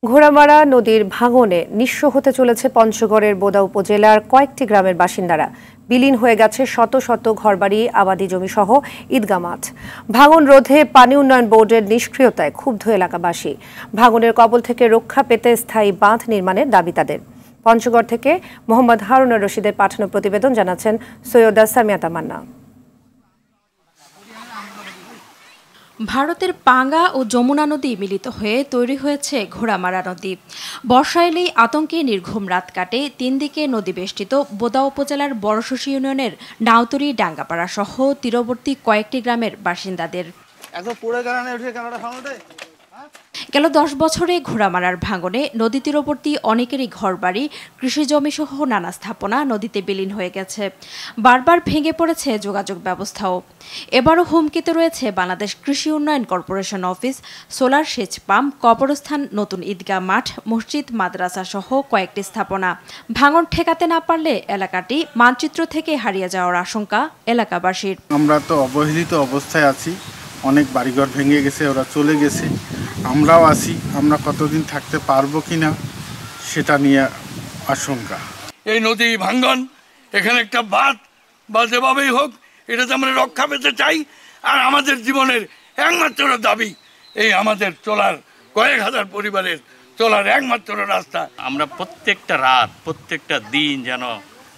ঘোড়ামারা নদীর ভাঙনে নিঃস্ব হতে চলেছে পঞ্চগড়ের বোদা উপজেলার কয়েকটি গ্রামের বাসিন্দারা। বিলীন হয়ে গেছে শত শত ঘরবাড়ি, আবাদি জমি সহ ঈদগাহ মাঠ। ভাঙন রোধে পানি উন্নয়ন বোর্ডের নিষ্ক্রিয়তায় ক্ষুব্ধ এলাকাবাসী। ভাঙনের কবল থেকে রক্ষা পেতে স্থায়ী বাঁধ নির্মাণের দাবি তাদের। পঞ্চগড় থেকে মোহাম্মদ হারুনুর রশিদের পাঠানো প্রতিবেদন জানাচ্ছেন সৈয়দা সামিয়া তামান্না। ভারতের পাঙ্গা ও যমুনা নদী মিলিত হয়ে তৈরি হয়েছে ঘোড়ামারা নদী। বর্ষা এলেই আতঙ্কে নির্ঘুম রাত কাটে তিন দিকে নদী বেষ্টিত বোদা উপজেলার বড়শশী ইউনিয়নের নাউতরি, ডাঙ্গাপাড়া সহ তীরবর্তী কয়েকটি গ্রামের বাসিন্দাদের। গেল 10 বছরে ঘোড়ামারার ভাঙনে নদী তীরবর্তী অনেকেরই ঘরবাড়ি, কৃষিজমি সহ নানা স্থাপনা নদীতে বিলীন হয়ে গেছে। বারবার ভেঙে পড়েছে যোগাযোগ ব্যবস্থাও। এবারও হুমকিতে রয়েছে বাংলাদেশ কৃষি উন্নয়ন কর্পোরেশন অফিস, সোলার সেচ পাম্প, কবরস্থান, নতুন ঈদগাহ মাঠ, মসজিদ, মাদ্রাসা সহ কয়েকটি স্থাপনা। ভাঙন ঠেকাতে না পারলে এলাকাটি মানচিত্র থেকে হারিয়ে যাওয়ার আশঙ্কা এলাকাবাসীর। আমরা তো অবহেলিত অবস্থায় আছি, অনেক বাড়িঘর ভেঙে গেছে, ওরা চলে গেছে, আমরাও আছি। আমরা কতদিন থাকতে পারবো কিনা সেটা নিয়ে আশঙ্কা। এই নদী ভাঙ্গন, এখানে একটা বাঁধ বা যেভাবেই হোক এটাতে আমরা রক্ষা পেতে চাই। আর আমাদের জীবনের একমাত্র দাবি এই আমাদের চলার কয়েক হাজার পরিবারের চলার একমাত্র রাস্তা। আমরা প্রত্যেকটা রাত, প্রত্যেকটা দিন যেন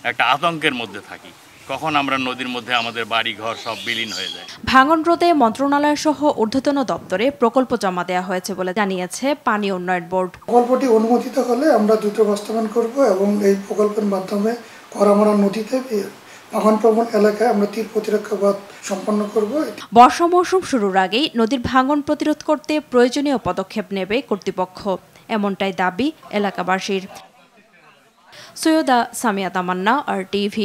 একটা আতঙ্কের মধ্যে থাকি, কখন আমরা নদীর মধ্যে আমাদের বাড়ি ঘর সব বিলীন হয়ে যায়। ভাঙন রোধে মন্ত্রণালয় সহ ঊর্ধ্বতন দপ্তরে প্রকল্প জমা দেওয়া হয়েছে বলে জানিয়েছে পানি উন্নয়ন বোর্ড। প্রকল্পটি অনুমোদিত হলে আমরা দ্রুত বাস্তবায়ন করব এবং এই প্রকল্পের মাধ্যমে ঘোড়ামারা নদীতে ভাঙনপ্রবণ এলাকায় আমরা তীর প্রতিরক্ষা বাঁধ সম্পন্ন করব। বর্ষা মৌসুম শুরুর আগেই নদীর ভাঙন প্রতিরোধ করতে প্রয়োজনীয় পদক্ষেপ নেবে কর্তৃপক্ষ, এমনটাই দাবি এলাকাবাসীর। সৈয়দা সামিয়া তামান্না, RTV।